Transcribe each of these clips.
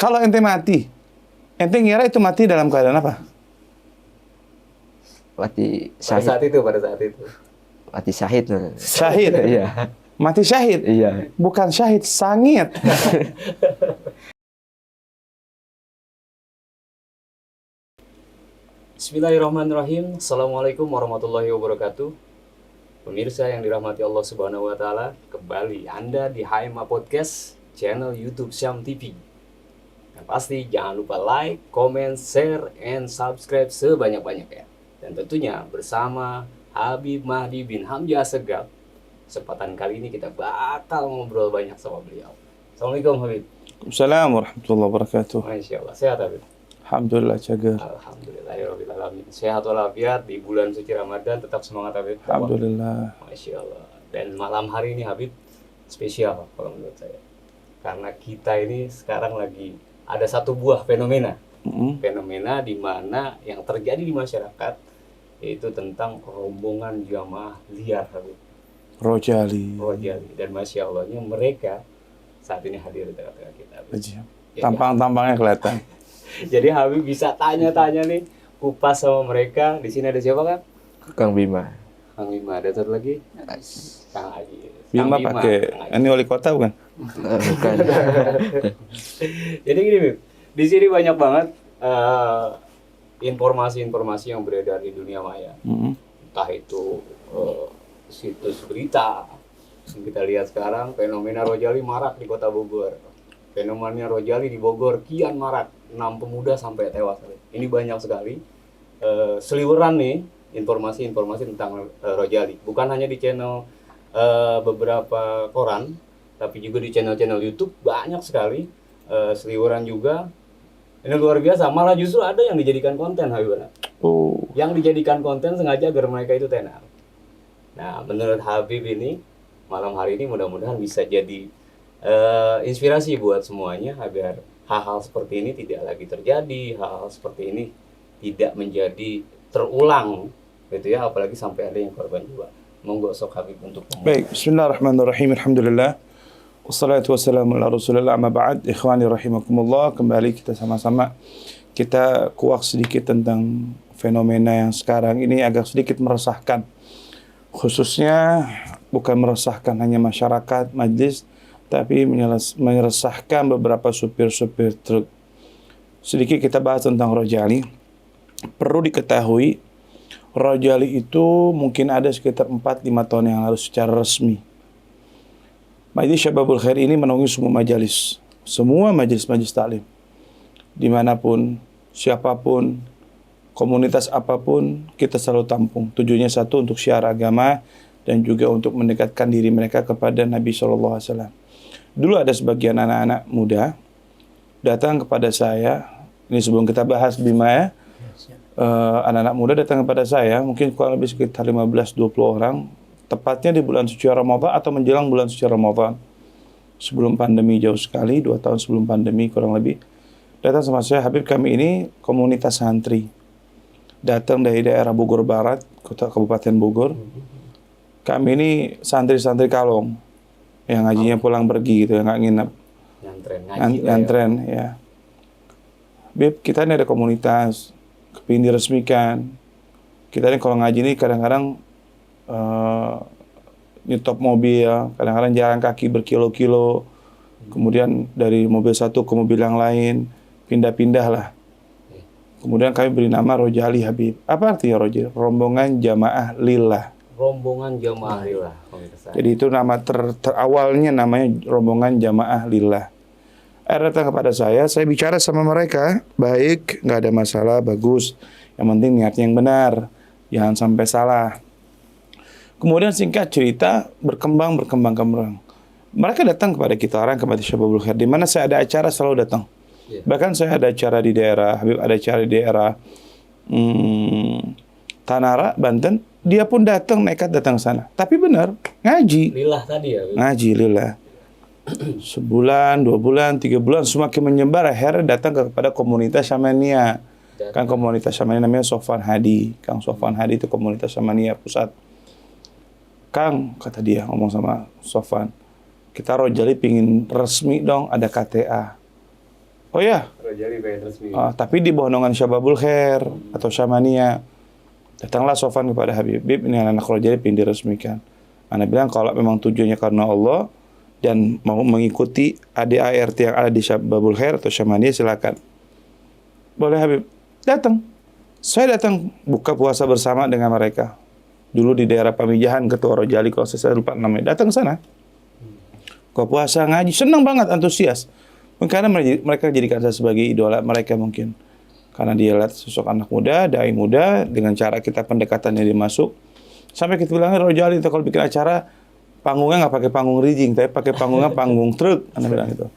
Kalau ente mati, ente ngira itu mati dalam keadaan apa? Mati Pada syahid. saat itu. Mati syahid. Syahid. Iya. Mati syahid. Iya. Bukan syahid, sangit. Bismillahirrahmanirrahim. Assalamualaikum warahmatullahi wabarakatuh. Pemirsa yang dirahmati Allah Subhanahu wa taala, kembali Anda di HMA Podcast, channel YouTube Syam TV. Dan pasti jangan lupa like, comment, share, and subscribe sebanyak-banyaknya. Dan tentunya bersama Habib Mahdi bin Hamzah Assegaf. Kesempatan kali ini kita bakal ngobrol banyak sama beliau. Assalamualaikum Habib. Assalamualaikum warahmatullahi wabarakatuh. Masya Allah, sehat Habib? Alhamdulillah, jaga. Alhamdulillahirrahmanirrahim. Sehat walafiat di bulan suci Ramadan, tetap semangat Habib. Alhamdulillah. Masya Allah. Dan malam hari ini Habib spesial kalau menurut saya. Karena kita ini sekarang lagi ada satu buah fenomena. Fenomena di mana yang terjadi di masyarakat yaitu tentang rombongan jamaah liar Habib. Rojali. Dan Masya Allahnya mereka saat ini hadir di tengah-tengah kita Habib. Tampang-tampangnya kelihatan. Jadi Habib bisa tanya-tanya nih, kupas sama mereka. Di sini ada siapa kan? Kang Bima. Kang Bima. Ada satu lagi? Kang Aji. Bima pakai, ini wali kota bukan? Bukan. Jadi gini Bib, di sini banyak banget informasi-informasi yang beredar di dunia maya. Entah itu situs berita. Yang kita lihat sekarang, fenomena Rojali marak di kota Bogor. Fenomena Rojali di Bogor kian marak, 6 pemuda sampai tewas. Ini banyak sekali seliweran nih informasi-informasi tentang Rojali. Bukan hanya di channel beberapa koran, tapi juga di channel-channel YouTube banyak sekali seliweran juga. Ini luar biasa, malah justru ada yang dijadikan konten Habib. Yang dijadikan konten sengaja agar mereka itu tenar. Nah, menurut Habib ini malam hari ini mudah-mudahan bisa jadi inspirasi buat semuanya agar hal-hal seperti ini tidak lagi terjadi, hal-hal seperti ini tidak menjadi terulang, gitu ya, apalagi sampai ada yang korban jiwa. Monggo sok Habib untuk Baik, bismillahirrahmanirrahim, alhamdulillah. Wassalatu wassalamu ala rasulillah, amma ba'd. Ikhwani rahimakumullah, kembali kita sama-sama kita kuak sedikit tentang fenomena yang sekarang ini agak sedikit meresahkan. Khususnya bukan meresahkan hanya masyarakat, majlis, tapi meresahkan beberapa supir-supir truk. Sedikit kita bahas tentang Rojali. Perlu diketahui, Rojali itu mungkin ada sekitar 4-5 tahun yang lalu secara resmi. Majlis Syababul Khair ini menaungi semua majelis. Semua majelis-majelis taklim. Dimanapun, siapapun, komunitas apapun, kita selalu tampung. Tujuannya satu, untuk syiar agama dan juga untuk mendekatkan diri mereka kepada Nabi SAW. Dulu ada sebagian anak-anak muda datang kepada saya, ini sebelum kita bahas Bima ya, anak-anak muda datang kepada saya, mungkin kurang lebih sekitar 15-20 orang, tepatnya di bulan suci Ramadan atau menjelang bulan suci Ramadan. Sebelum pandemi jauh sekali, 2 tahun sebelum pandemi kurang lebih, datang sama saya, Habib, kami ini komunitas santri. Datang dari daerah Bogor Barat, kota Kabupaten Bogor. Kami ini santri-santri kalong, yang ngajinya pulang pergi gitu, yang nggak nginep. Nyantren ya. Bib, kita ini ada komunitas, kepingin diresmikan. Kita ini kalau ngaji ini kadang-kadang nyetop mobil, kadang-kadang jalan kaki berkilo-kilo. Kemudian dari mobil satu ke mobil yang lain, pindah-pindah lah. Kemudian kami beri nama Rojali Habib. Apa artinya Rojali? Rombongan Jamaah Lillah. Rombongan Jamaah Lillah. Jadi itu nama terawalnya namanya Rombongan Jamaah Lillah. Datang kepada saya bicara sama mereka, baik, nggak ada masalah, bagus. Yang penting niatnya yang benar, jangan sampai salah. Kemudian singkat cerita, berkembang. Mereka datang kepada kita, orang kepada Syababul Khair. Di mana saya ada acara selalu datang. Bahkan saya ada acara di daerah, Habib ada acara di daerah Tanara, Banten. Dia pun nekat datang sana. Tapi benar, ngaji. Lillah tadi ya? Ngaji, lillah. Sebulan, 2 bulan, 3 bulan, semakin menyebar, akhirnya datang kepada komunitas Syamania. Kan komunitas Syamania namanya Sofwan Hadi. Kang Sofwan Hadi itu komunitas Syamania pusat. Kang, kata dia ngomong sama Sofwan, kita Rojali pingin resmi dong, ada KTA. Oh ya, Rojali band resmi. tapi di bawah naungan Syababul Khair atau Syamania. Datanglah Sofan kepada Habib, ini anak Rojali pengen diresmikan. Ana bilang kalau memang tujuannya karena Allah dan mau mengikuti ADART yang ada di Syababul Khair atau Syamania, silakan. Boleh Habib. Datang. Saya datang buka puasa bersama dengan mereka. Dulu di daerah Pamijahan, Ketua Rojali, kalau saya lupa namanya. Datang ke sana. Buka puasa, ngaji. Senang banget, antusias. Karena mereka jadikan saya sebagai idola mereka mungkin. Karena dia lihat sosok anak muda, dai muda, dengan cara kita pendekatannya dia masuk. Sampai kita bilang, Rojali itu kalau bikin acara, panggungnya nggak pakai panggung rigging, tapi pakai panggungnya panggung truk. Anda bilang gitu.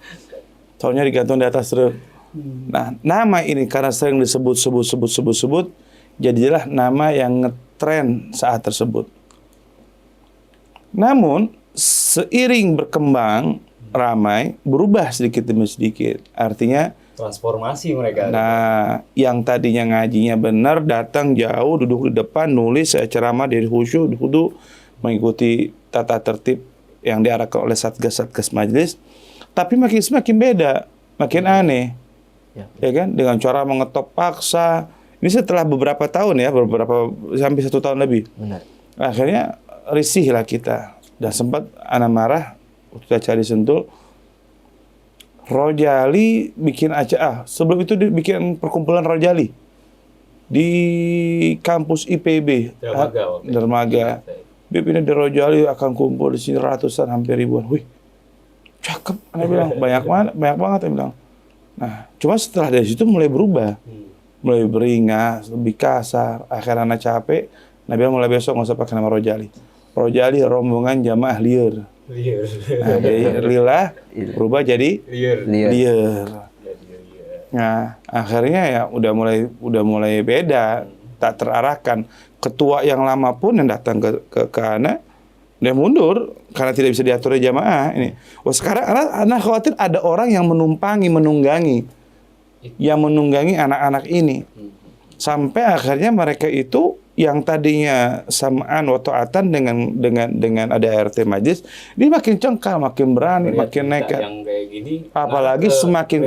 Soalnya digantung di atas truk. Nah, nama ini karena sering disebut, jadilah nama yang ngetren saat tersebut. Namun, seiring berkembang, ramai, berubah sedikit demi sedikit. Artinya, Transformasi mereka. nah, yang tadinya ngajinya benar, datang jauh, duduk di depan, nulis, saya ceramah dari khusyuk, duduk, mengikuti tata tertib yang diarahkan oleh satgas-satgas majelis. Tapi semakin beda, makin aneh. Ya kan, dengan cara mengetop paksa. Ini setelah beberapa tahun ya, sampai 1 tahun lebih. Benar. Akhirnya risih lah kita, dan sempat ana marah waktu kita cari Sentul. Rojali bikin acara, sebelum itu dia bikin perkumpulan Rojali di kampus IPB, Dermaga. Bib ini di Rojali akan kumpul di sini ratusan, hampir ribuan. Wih, cakep, ana bilang, banyak banget, ana bilang. Nah, cuma setelah dari situ mulai berubah, mulai beringas, lebih kasar. Akhirnya anak capek, Nabi bilang mulai besok nggak usah pakai nama Rojali. Rojali rombongan jamaah liar. Nah, jadi lillah berubah jadi liar. Nah, akhirnya ya udah mulai beda, tak terarahkan. Ketua yang lama pun yang datang ke anak, dia mundur karena tidak bisa diatur jamaah ini. Wah, sekarang anak khawatir ada orang yang menunggangi anak-anak ini. Sampai akhirnya mereka itu yang tadinya samaan wa ta'atan dengan ada RT majlis, dia makin cengkal, makin berani, makin nekat. Yang kayak gini, apalagi semakin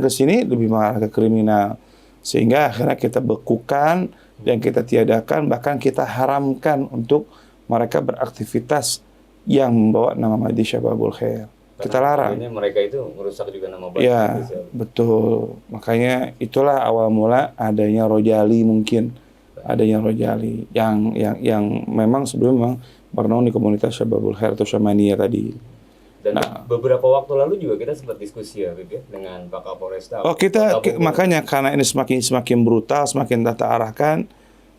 kesini lebih mengarah ke kriminal. Sehingga akhirnya kita bekukan dan kita tiadakan, bahkan kita haramkan untuk mereka beraktivitas yang membawa nama Majelis Syababul Khair. Kita larang. Mereka itu merusak juga nama baik. Ya, betul. Makanya itulah awal mula adanya Rojali mungkin. Adanya Rojali yang memang sebelumnya memang bernaung di komunitas Syababul Khair atau Syamania tadi. Dan beberapa waktu lalu juga kita sempat diskusi ya, Bib, dengan Pak Kapolresta. Oh, makanya karena ini semakin brutal, semakin tata arahkan,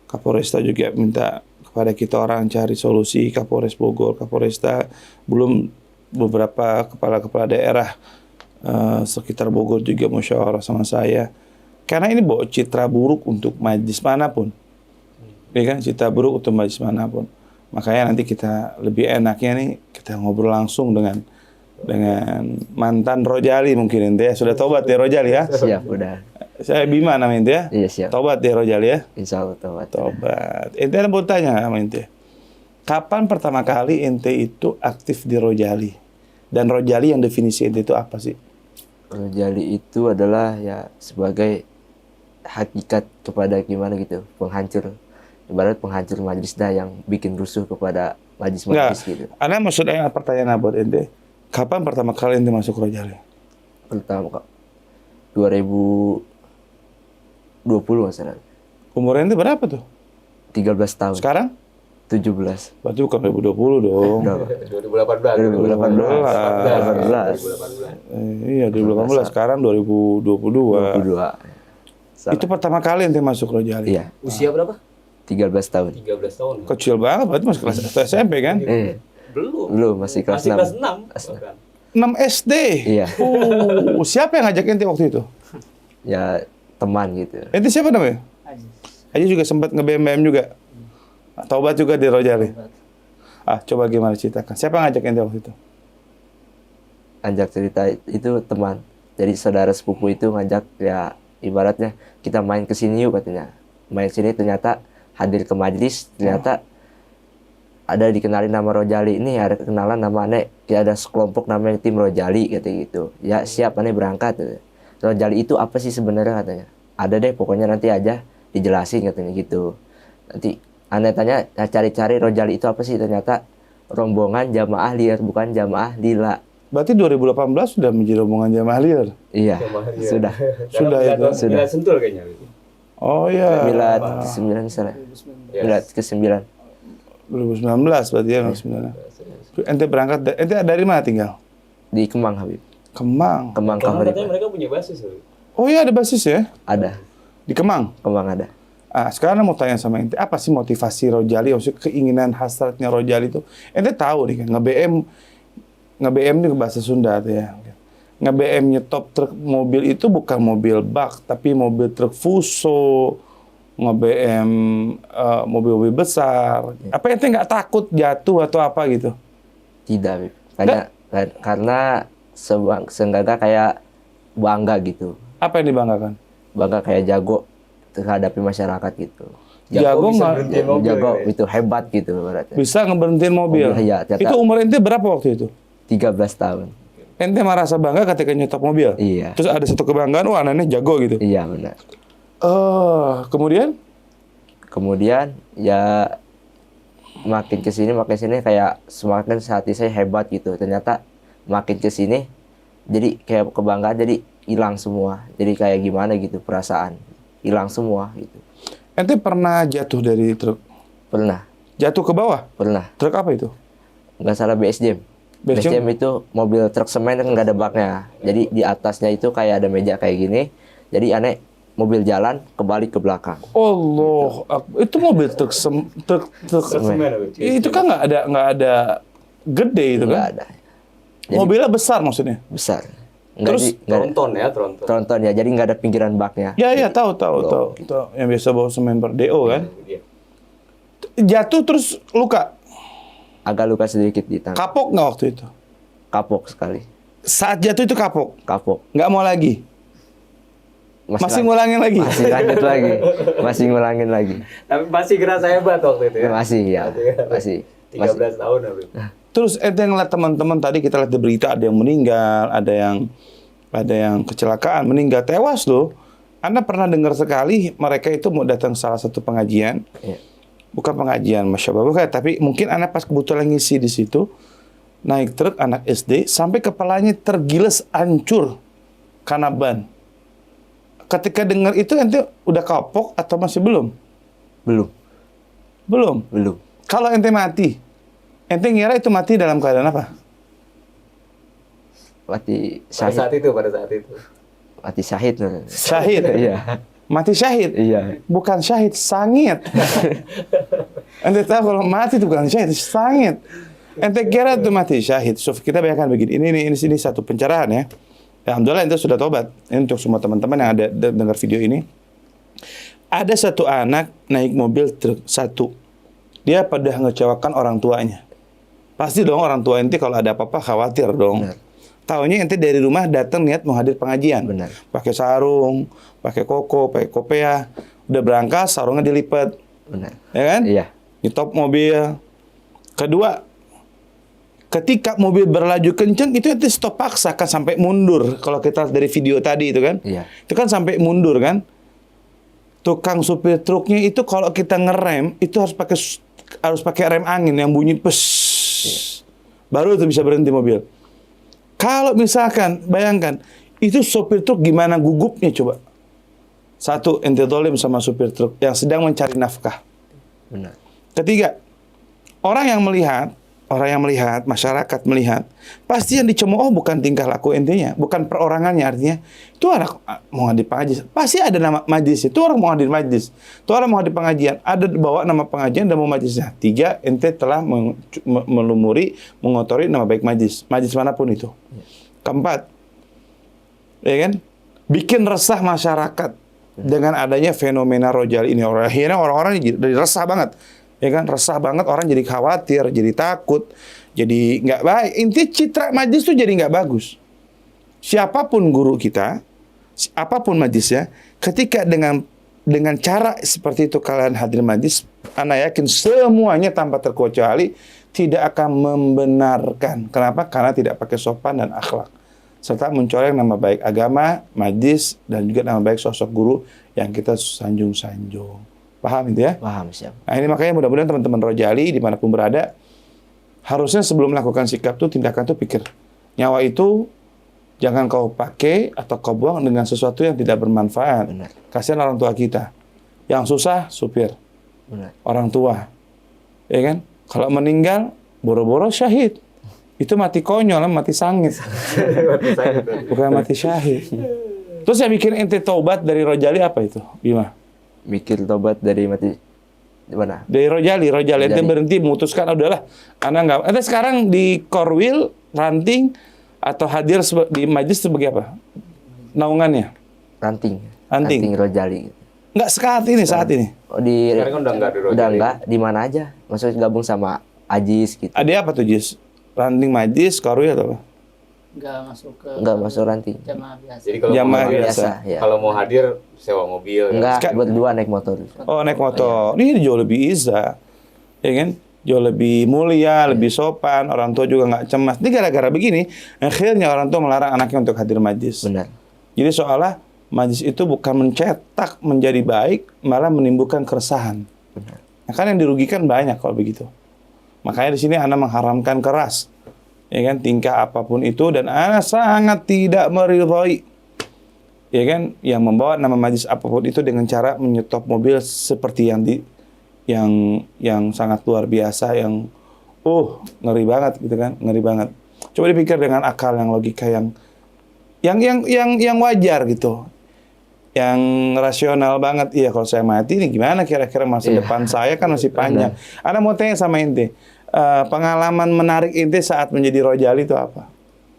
Kapolresta juga minta kepada kita orang cari solusi. Kapolres Bogor, Kapolresta, belum beberapa kepala-kepala daerah sekitar Bogor juga musyawarah sama saya. Karena ini bawa citra buruk untuk majelis manapun. Ya kan, citra buruk untuk majelis manapun. Makanya nanti kita lebih enaknya nih kita ngobrol langsung dengan mantan Rojali mungkin ente ya. Sudah tobat ya Rojali ya? Siap, udah. Saya Bima namanya ente ya? Iya, siap. Tobat ya Rojali ya? Insya Allah tobat. Tobat. Ente ada mau tanya sama ente. Kapan pertama kali ente itu aktif di Rojali? Dan Rojali yang definisi ente itu apa sih? Rojali itu adalah ya sebagai hakikat kepada gimana gitu, penghancur. Ibarat penghancur majelis yang bikin rusuh kepada majelis gitu. Anda maksudnya pertanyaan buat ente, kapan pertama kali ente masuk Rojali? Pertama kok 2020 masalah. Umur ente berapa tuh? 13 tahun. Sekarang? 17. Berarti bukan 2020 dong. 2018. Iya, 2018. Sekarang 2022. 22. Itu pertama kali ente masuk Rojali? Iya. Usia berapa? 13 tahun. 13 tahun. Kecil banget, berarti masih kelas SMP kan? Belum, masih kelas 6. Kelas 6. 6 SD? Iya. Siapa yang ngajak ente waktu itu? Ya, teman gitu. Ente siapa namanya? Aji juga sempat nge-BM juga? Taubat juga di Rojali? Coba gimana ceritakan. Siapa yang ngajak ente waktu itu? Ngajak cerita itu teman. Jadi saudara sepupu itu ngajak, ya ibaratnya kita main ke sini yuk katanya. Main sini ternyata hadir ke majelis, ternyata ada dikenalin nama Rojali. Ini ada kenalan nama aneh, ya ada sekelompok namanya tim Rojali kayak gitu. Ya siap aneh berangkat gitu. Rojali itu apa sih sebenarnya katanya. Ada deh pokoknya nanti aja dijelasin katanya gitu. Nanti aneh tanya cari-cari Rojali itu apa sih, ternyata rombongan jamaah liar bukan jamaah lila. Berarti 2018 sudah menjadi rombongan jamaah liar. Iya, Jamaah liar. sudah. Sudah itu. Sudah. Milad Sentul kayaknya. Oh iya. Milad ke-9 misalnya. Milad ke-9. 2019 berarti ya, 2019. Ente berangkat, ente dari mana tinggal? Di Kemang Habib. Kemang. Kemang Karena katanya Kahuripan. mereka punya basis. Habib. Oh iya ada basis ya? Ada. Di Kemang? Kemang ada. Sekarang mau tanya sama ente, apa sih motivasi Rojali, maksudnya keinginan hasratnya Rojali itu? Ente tahu nih kan, nge-BM itu bahasa Sunda tuh ya. Nge-BM nyetop truk mobil itu bukan mobil bak, tapi mobil truk Fuso, nge-BM mobil-mobil besar. Apa ente nggak takut jatuh atau apa gitu? Tidak, Habib. Karena seenggaknya kayak bangga gitu. Apa yang dibanggakan? Bangga kayak jago terhadapi masyarakat gitu. Jago bisa nggak? berhenti mobil, Jago ya? itu hebat gitu berarti. Bisa ngeberhentiin mobil. Iya, ternyata- Itu umur ente berapa waktu itu? 13 tahun. Ente merasa bangga ketika nyetop mobil? Iya. Terus ada satu kebanggaan, wah anaknya jago gitu. Iya benar. Kemudian? Kemudian ya makin kesini kayak semakin hati saya hebat gitu. Ternyata makin kesini jadi kayak kebanggaan jadi hilang semua. Jadi kayak gimana gitu perasaan. Hilang semua gitu. Ente pernah jatuh dari truk? Pernah. Jatuh ke bawah? Pernah. Truk apa itu? Nggak salah BSJM. BSJM itu mobil truk semen kan nggak ada baknya. Jadi di atasnya itu kayak ada meja kayak gini. Jadi aneh mobil jalan kebalik ke belakang. Allah, itu mobil truk truk Semen, Habib. itu kan nggak ada gede itu Nggak kan? ada. Mobilnya besar maksudnya? Besar. Terus Tronton ya, tronton. Tronton ya. Jadi nggak ada pinggiran baknya. Ya tahu. Yang biasa bawa semen per DO kan? Iya. Jatuh terus luka, Agak luka sedikit di tangan. kapok nggak waktu itu? Kapok sekali. Saat jatuh itu kapok, Kapok. nggak mau lagi, masih ngulangin lagi. Masih lanjut lagi. Masih ngulangin lagi. Tapi masih gerasa hebat waktu itu ya. Masih ya. Masih. 13 tahun Habib. Terus ente ngeliat teman-teman tadi kita lihat di berita ada yang meninggal, ada yang kecelakaan, meninggal tewas loh. Anda pernah dengar sekali mereka itu mau datang salah satu pengajian, Iya. bukan pengajian Masya Allah, tapi mungkin Anda pas kebetulan ngisi di situ, naik truk anak SD sampai kepalanya tergiles hancur karena ban. Ketika dengar itu ente udah kapok atau masih belum? Belum. Belum. Belum. Kalau ente mati, ente ngira itu mati dalam keadaan apa? Mati Pada syahid. saat itu. Mati syahid. Syahid. Iya. Mati syahid. Iya. Bukan syahid, sangit. Ente tahu kalau mati itu bukan syahid, sangit. Ente kira itu mati syahid. So, kita bayangkan begini. Ini satu pencerahan ya. Alhamdulillah ente sudah tobat. Ini untuk semua teman-teman yang ada dengar video ini. Ada satu anak naik mobil truk satu. Dia pada ngecewakan orang tuanya. Pasti dong orang tua ente kalau ada apa-apa khawatir dong. Benar. Taunya ente dari rumah datang niat mau hadir pengajian. Benar. Pakai sarung, pakai koko, pakai kopiah. Udah berangkat, sarungnya dilipat. Benar. Ya kan? Iya. Nyetop mobil. Kedua, ketika mobil berlaju kenceng, itu ente stop paksa kan sampai mundur. Kalau kita dari video tadi itu kan. Iya. Itu kan sampai mundur kan. Tukang supir truknya itu kalau kita ngerem, itu harus pakai rem angin yang bunyi pes. Baru itu bisa berhenti mobil. Kalau misalkan, bayangkan, itu sopir truk gimana gugupnya coba. Satu, ente dolim sama supir truk yang sedang mencari nafkah. Benar. Ketiga, orang yang melihat, masyarakat melihat, pasti yang dicemooh bukan tingkah laku entenya, bukan perorangannya, artinya itu anak mau hadir pengajian, pasti ada nama majlis, itu orang mau hadir majlis, itu orang mau hadir pengajian, ada bawa nama pengajian dan mau majlisnya. Tiga, ente telah mengotori nama baik majlis manapun itu. Keempat, ya kan, bikin resah masyarakat dengan adanya fenomena Rojali ini. Akhirnya orang-orang jadi resah banget. Ya kan, resah banget, orang jadi khawatir, jadi takut, jadi nggak baik. Inti citra majlis itu jadi nggak bagus. Siapapun guru kita, apapun majlisnya, ketika dengan cara seperti itu kalian hadir majlis, ana yakin semuanya tanpa terkecuali tidak akan membenarkan. Kenapa? Karena tidak pakai sopan dan akhlak. serta mencoreng nama baik agama, majlis, dan juga nama baik sosok guru yang kita sanjung-sanjung. Paham itu ya? Paham, siap. Nah ini makanya mudah-mudahan teman-teman Rojali dimanapun berada, harusnya sebelum melakukan sikap tuh, tindakan tuh pikir. Nyawa itu jangan kau pakai atau kau buang dengan sesuatu yang tidak bermanfaat. Benar. Kasihan orang tua kita. Yang susah, supir. Benar. Orang tua. Ya kan? Kalau meninggal, boro-boro syahid. Itu mati konyol, mati sangit. Bukan mati syahid. Terus yang bikin ente taubat dari Rojali apa itu, Bima? Mikir tobat dari mati di mana? Dari Rojali ente berhenti memutuskan, udahlah, anak nggak. Ente sekarang di Korwil, ranting, atau hadir di majlis sebagai apa? Naungannya? Ranting Ranting Rojali. Nggak saat ini. Oh, di Sekarang kan udah nggak di Rojali. udah enggak, di mana aja? Maksudnya gabung sama Ajis gitu. Ada apa tuh, Jis? Ranting majlis, Korwil atau apa? Enggak masuk ranting. Jamaah biasa. Jadi kalau Jamaah mau hadir, biasa. Ya. kalau mau hadir sewa mobil. Enggak, Sekarang- berdua naik motor. Oh, naik motor. Ini jauh lebih izah. Ya kan? Jauh lebih mulia, lebih sopan. Orang tua juga nggak cemas. Ini gara-gara begini, akhirnya orang tua melarang anaknya untuk hadir majlis. Benar. Jadi seolah majlis itu bukan mencetak menjadi baik, malah menimbulkan keresahan. Benar. Nah, kan yang dirugikan banyak kalau begitu. Makanya di sini Ana mengharamkan keras, ya kan, tingkah apapun itu, dan Ana sangat tidak meridhoi, ya kan, yang membawa nama majlis apapun itu dengan cara menyetop mobil seperti yang sangat luar biasa, yang ngeri banget gitu kan, ngeri banget. Coba dipikir dengan akal, yang logika, yang wajar gitu. Yang rasional banget. Iya, kalau saya mati nih gimana kira-kira masa depan saya kan masih panjang. Ana mau tanya sama ente, pengalaman menarik ente saat menjadi Rojali itu apa?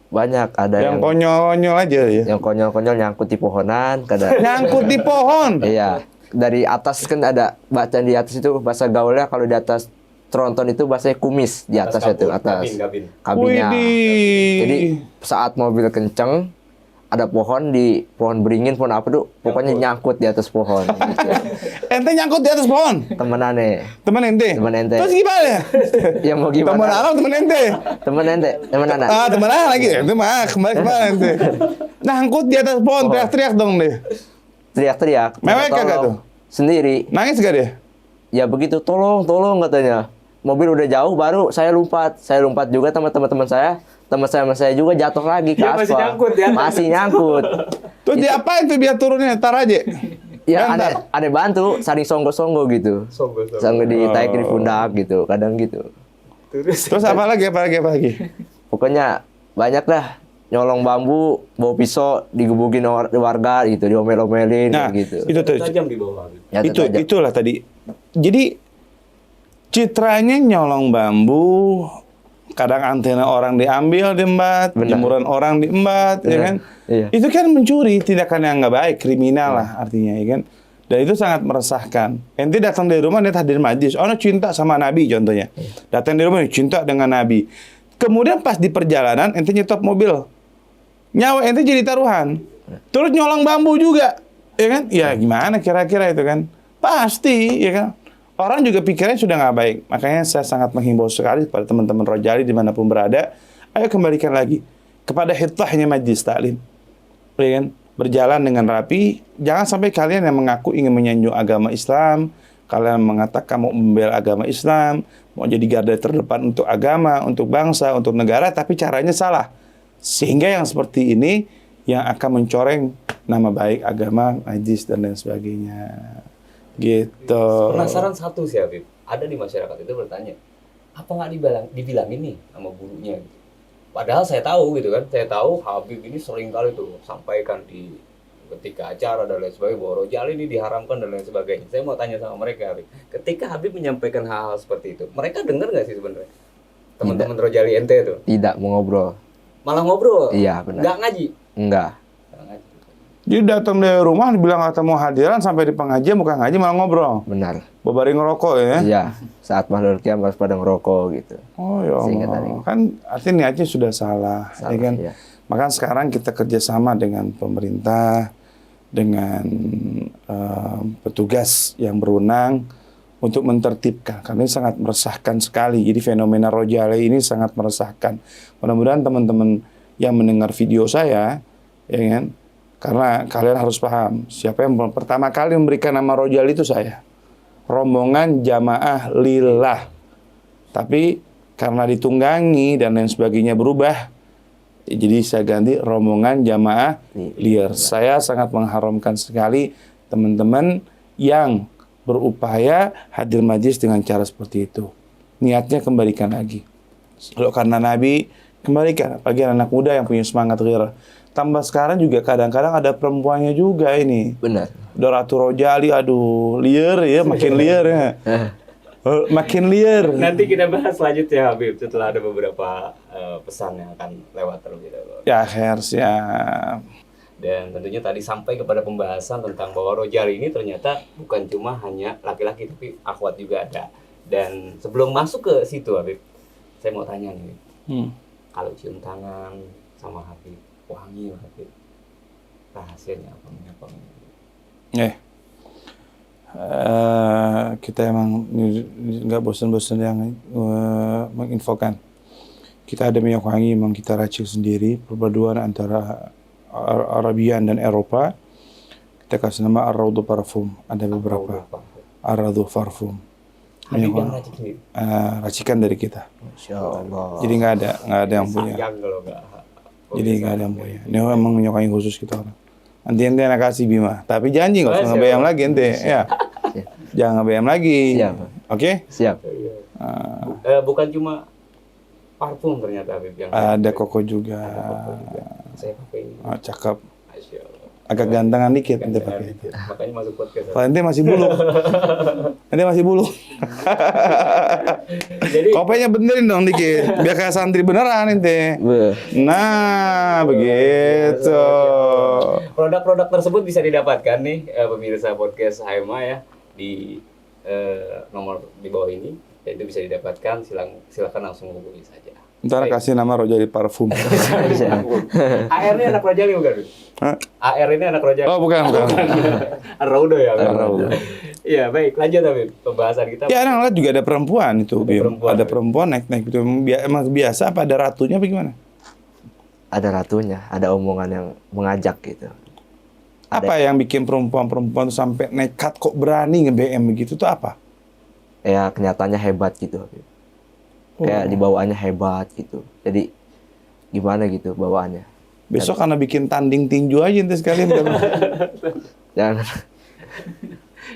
Banyak, ada Yang konyol-konyol aja ya. yang konyol-konyol nyangkut di pohonan, kadang. Nyangkut di pohon. Iya, dari atas kan ada bacaan di atas itu bahasa gaulnya, kalau di atas tronton itu bahasanya kumis, di atas itu, atas kabinnya. Widih. Jadi saat mobil kenceng, ada pohon beringin, pohon apa tuh, pokoknya nyangkut di atas pohon. Gitu. Ente nyangkut di atas pohon. Temenannya, Temen ente. Temen ente. Terus gimana? ya mau Temen gimana? anak, temen ente. Temen anak. Temen anak lagi. Ente mah kemana ente? Nyangkut di atas pohon, teriak-teriak dong deh. Teriak-teriak. Mewek minta kagak tolong. tuh? Sendiri. Nangis gak dia? Ya begitu, tolong katanya. Mobil udah jauh, baru saya lompat juga sama teman-teman saya. Teman saya juga jatuh lagi ke Dia masih aspal. nyangkut ya? Masih nyangkut. Terus diapain tuh biar turunnya? Tar aja. Ya Bentar. ada bantu, saling songgo-songgo gitu. Sambil ditarik di pundak gitu, kadang gitu. Terus apa lagi? Pokoknya banyak lah. Nyolong bambu, bawa pisau, digebukin warga gitu, diomel-omelin Nah, gitu. itu tuh. Tajam di bawah. Nyata tajam. Itulah tadi. Jadi citranya nyolong bambu, kadang antena orang diambil diembat, Benar. jemuran orang diembat, ya Benar. kan? Iya. Itu kan mencuri, tindakan yang nggak baik, kriminal lah artinya, ya kan? Dan itu sangat meresahkan. Ente datang dari rumah, dia hadir majlis, oh cinta sama Nabi contohnya. Datang dari rumah, cinta dengan Nabi. Kemudian pas di perjalanan, ente nyetop mobil. Nyawa ente jadi taruhan. Terus nyolong bambu juga, ya kan? Ya gimana kira-kira itu kan? Pasti, ya kan? Orang juga pikirnya sudah nggak baik. Makanya saya sangat menghimbau sekali kepada teman-teman Rojali dimanapun berada, ayo kembalikan lagi kepada hitahnya majlis taklim, ya kan? Berjalan dengan rapi. Jangan sampai kalian yang mengaku ingin menyanjung agama Islam, kalian mengatakan mau membela agama Islam, mau jadi garda terdepan untuk agama, untuk bangsa, untuk negara, tapi caranya salah. Sehingga yang seperti ini yang akan mencoreng nama baik agama, majlis, dan lain sebagainya. Gitu. Penasaran satu sih Habib, ada di masyarakat itu bertanya, apa nggak dibilangin nih sama gurunya? Gitu. Padahal saya tahu gitu kan, saya tahu Habib ini sering kali tuh sampaikan di ketika acara dan lain sebagainya bahwa Rojali ini diharamkan dan lain sebagainya. Saya mau tanya sama mereka, Habib, ketika Habib menyampaikan hal-hal seperti itu, mereka dengar nggak sih sebenarnya? Teman-teman Rojali ente itu Tidak mau ngobrol. malah ngobrol, Iya, benar. nggak ngaji. Enggak. Nggak ngaji. Jadi datang dari rumah dibilang kata mau hadiran, sampai di pengajian bukan ngaji malah ngobrol. Benar. Babari ngerokok ya. Iya, saat makhluk kiamat pada ngerokok gitu. Oh ya Sehingga Allah. tadi. Kan artinya niatnya sudah salah, Salah, ya kan? iya. Maka sekarang kita kerjasama dengan pemerintah, dengan petugas yang berwenang untuk mentertibkan. Karena ini sangat meresahkan sekali. Jadi fenomena Rojali ini sangat meresahkan. Mudah-mudahan teman-teman yang mendengar video saya, ya kan? Karena kalian harus paham, siapa yang pertama kali memberikan nama Rojali itu saya. Rombongan jamaah lillah. Tapi karena ditunggangi dan lain sebagainya berubah, jadi saya ganti rombongan jamaah lillah. Saya sangat mengharamkan sekali teman-teman yang berupaya hadir majlis dengan cara seperti itu. Niatnya kembalikan lagi. Kalau karena Nabi, kembalikan. Bagi anak muda yang punya semangat ghirah. Tambah sekarang juga kadang-kadang ada perempuannya juga ini. Benar. Udah Ratu Rojali, aduh, liar ya, makin liar ya. Makin liar. Nanti kita bahas selanjutnya Habib setelah ada beberapa pesan yang akan lewat terlebih dahulu. Ya, ya. Dan tentunya tadi sampai kepada pembahasan tentang bahwa Rojali ini ternyata bukan cuma hanya laki-laki tapi akhwat juga ada. Dan sebelum masuk ke situ Habib, saya mau tanya nih, kalau cium tangan sama Habib, wangi Habib, rahasianya apa? Kita emang nggak bosan-bosan yang menginfokan. Kita ada minyak wangi, memang kita racik sendiri, perpaduan antara Arabian dan Eropa. Kita kasih nama Ar-Rawdu Parfum. Ada beberapa Ar-Rawdu Parfum. Habib yang racik sendiri? Racikan dari kita. Masya Allah. Jadi nggak ada yang punya. Sayang kalau nggak. Jadi nggak ada yang punya. Ini memang minyak wangi khusus kita orang. Nanti ente anak kasih Bima. Tapi janji nggak usah ngebayam lagi ente. Ya. Jangan ngebayam lagi. Siap. Oke? Siap. Bukan cuma parfum ternyata Habib yang Ada koko juga. saya pakai ini. Oh, cakep. Masya Allah. Agak gantengan dikit ente pakai. Makanya masuk podcast. Kalau ente masih bulu. Ente masih bulu. Jadi Kopenya benerin dong dikit. Biar kayak santri beneran ente. Nah, begitu. produk-produk tersebut bisa didapatkan nih pemirsa podcast HMA ya di nomor di bawah ini. Dan itu bisa didapatkan, silakan langsung hubungi saja. Ntar kasih nama Rojali Parfum. AR ini anak Rojali bukan? Hah? AR ini anak Rojali. Oh, bukan. Ar-Raudo ya. Ar-Raudo. Iya, baik. Lanjut Habib. Pembahasan kita. Ya, anak juga ada perempuan itu. Ada perempuan naik-naik itu. Emang biasa apa ada ratunya apa gimana? Ada ratunya, ada omongan yang mengajak gitu. Apa yang bikin perempuan-perempuan tuh sampai nekat kok berani nge-BM begitu tuh apa? Ya kenyataannya hebat gitu. Kayak dibawaannya hebat gitu. Jadi gimana gitu bawaannya. Besok karena bikin tanding tinju aja ente sekalian. Jangan.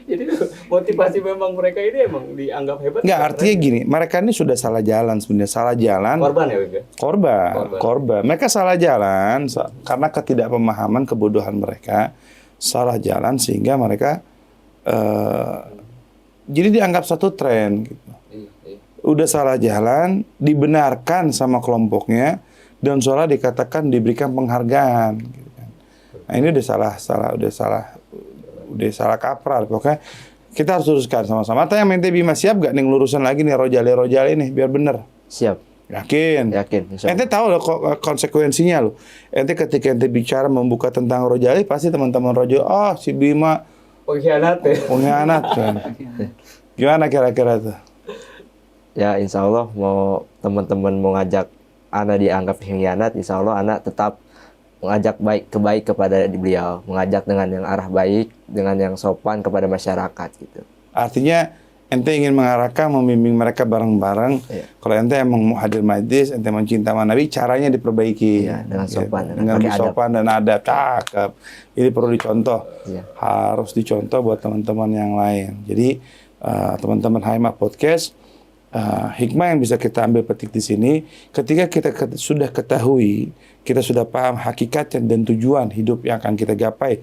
Jadi motivasi memang mereka ini emang dianggap hebat. Enggak, artinya gini, mereka ini sudah salah jalan sebenarnya. Salah jalan. Korban ya, Bang? Korban. Mereka salah jalan karena ketidakpemahaman, kebodohan mereka. Salah jalan sehingga mereka jadi dianggap satu tren gitu. Udah salah jalan, dibenarkan sama kelompoknya, dan seolah dikatakan diberikan penghargaan. Gitu kan. Nah ini udah salah kaprah. Pokoknya kita harus luruskan sama-sama. Tanya mente Bima siap gak nih ngelurusin lagi nih Rojali nih biar bener. Siap. Yakin. Ente tahu loh konsekuensinya loh. Ente ketika ente bicara membuka tentang Rojali pasti teman-teman Rojali, si Bima pengkhianat kan. Gimana kira-kira tuh? Ya insya Allah mau teman-teman mau ngajak anak dianggap pengkhianat, insya Allah anak tetap mengajak baik kepada beliau, mengajak dengan yang arah baik, dengan yang sopan kepada masyarakat gitu. Artinya ente ingin mengarahkan, membimbing mereka bareng-bareng. Iya. Kalau ente emang mau hadir majlis, ente mencinta Nabi, caranya diperbaiki. Iya, dengan sopan, dengan sopan dan adab. Cakep. Ini perlu dicontoh. Iya. Harus dicontoh buat teman-teman yang lain. Jadi teman-teman HMA Podcast, hikmah yang bisa kita ambil petik di sini, ketika kita sudah ketahui, kita sudah paham hakikat dan tujuan hidup yang akan kita gapai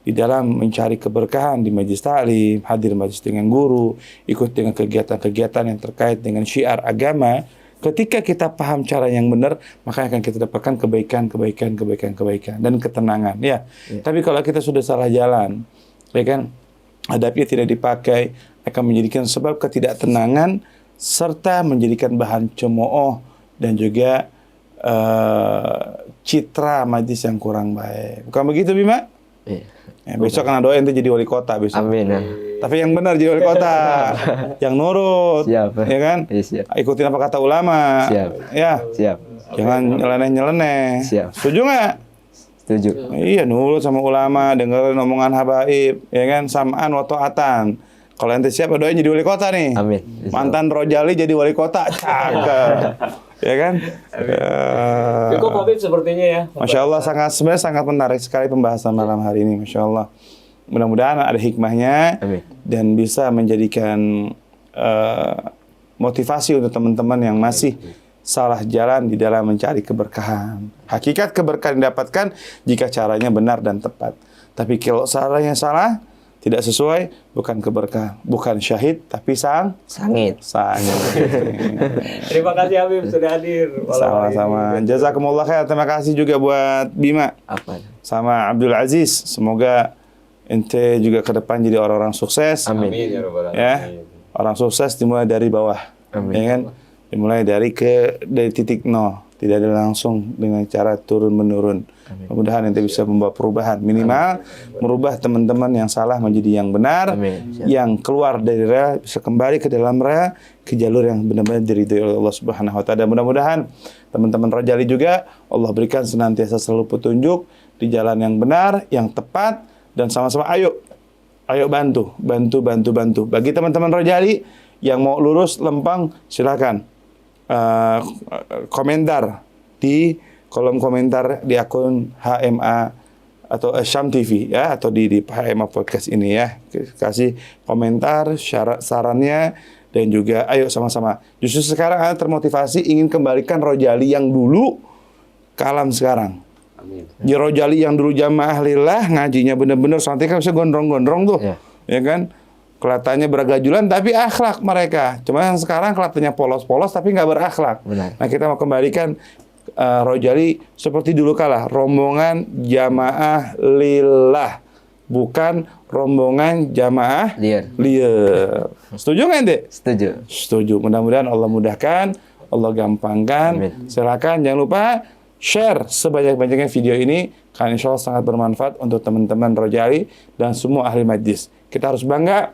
di dalam mencari keberkahan di majlis ta'lim, hadir majlis dengan guru, ikut dengan kegiatan-kegiatan yang terkait dengan syiar agama. Ketika kita paham cara yang benar, maka akan kita dapatkan kebaikan dan ketenangan. Ya. Tapi kalau kita sudah salah jalan, ya kan, adabnya tidak dipakai, akan menjadikan sebab ketidaktenangan serta menjadikan bahan cemooh dan juga citra majlis yang kurang baik. Bukan begitu Bima? Iya. Ya, besok kena doain ente jadi wali kota besok. Amin. Ya. Tapi yang benar jadi wali kota, yang nurut, Siap. ya kan? Iya, siap. Ikutin apa kata ulama, Siap. ya. Siap. Jangan nyeleneh-nyeleneh. Siap. Setuju nggak? Setuju. Iya, nurut sama ulama, dengerin omongan habaib, ya kan? Sam'an wa ta'atan. Kalau ente siap doain jadi wali kota nih. Amin. Mantan Rojali jadi wali kota, cakep. Ya kan? Cukup Habib sepertinya ya. Masya Allah, sebenarnya sangat menarik sekali pembahasan malam hari ini, Masya Allah. Mudah-mudahan ada hikmahnya Amin. dan bisa menjadikan motivasi untuk teman-teman yang masih salah jalan di dalam mencari keberkahan. Hakikat keberkahan didapatkan jika caranya benar dan tepat. Tapi kalau caranya salah, tidak sesuai, bukan keberkahan, bukan syahid, tapi Sangit. Terima kasih Habib sudah hadir. Sama-sama. Jazakumullah khair. Terima kasih juga buat Bima Apa? sama Abdul Aziz. Semoga ente juga ke depan jadi orang-orang sukses. Amin. Amin ya Rabbal Ya, Alamin. orang sukses dimulai dari bawah. Amin. Ya kan? Dimulai dari titik nol, tidak ada langsung dengan cara turun menurun. Mudah-mudahan ente bisa membawa perubahan, minimal merubah teman-teman yang salah menjadi yang benar, Amin. yang keluar dari rel bisa kembali ke dalam rel, ke jalur yang benar-benar diridhoi oleh Allah Subhanahu wa taala. Mudah-mudahan teman-teman Rojali juga Allah berikan senantiasa selalu petunjuk di jalan yang benar, yang tepat, dan sama-sama ayo bantu. Bagi teman-teman Rojali yang mau lurus lempeng, silakan komentar di kolom komentar di akun HMA atau Syam TV ya, atau di HMA Podcast ini ya. Kasih komentar, syarat sarannya, dan juga ayo sama-sama. Justru sekarang Anda termotivasi ingin kembalikan Rojali yang dulu ke alam sekarang. Amin. Di Rojali yang dulu jamaah lillah, ngajinya bener-bener, santai kan bisa gondrong-gondrong tuh. Ya kan? Kelihatannya bergajulan tapi akhlak mereka. Cuma yang sekarang kelihatannya polos-polos tapi nggak berakhlak. Benar. Nah, kita mau kembalikan Rojali seperti dulu kala, rombongan jamaah lillah, bukan rombongan jamaah liar. Setuju nggak ente? Setuju. Setuju. Mudah-mudahan Allah mudahkan, Allah gampangkan. Amin. Silakan jangan lupa share sebanyak-banyaknya video ini, karena insya Allah sangat bermanfaat untuk teman-teman Rojali dan semua ahli majlis. Kita harus bangga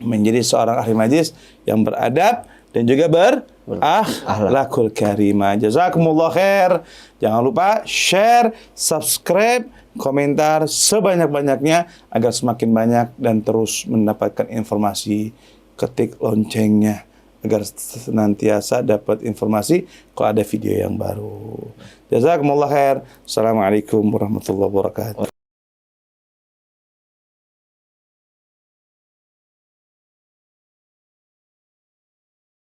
menjadi seorang ahli majlis yang beradab dan juga berakhlakul karimah. Jazakumullah khair. Jangan lupa share, subscribe, komentar sebanyak-banyaknya agar semakin banyak dan terus mendapatkan informasi. Ketik loncengnya agar senantiasa dapat informasi kalau ada video yang baru. Jazakumullah khair. Assalamualaikum warahmatullahi wabarakatuh.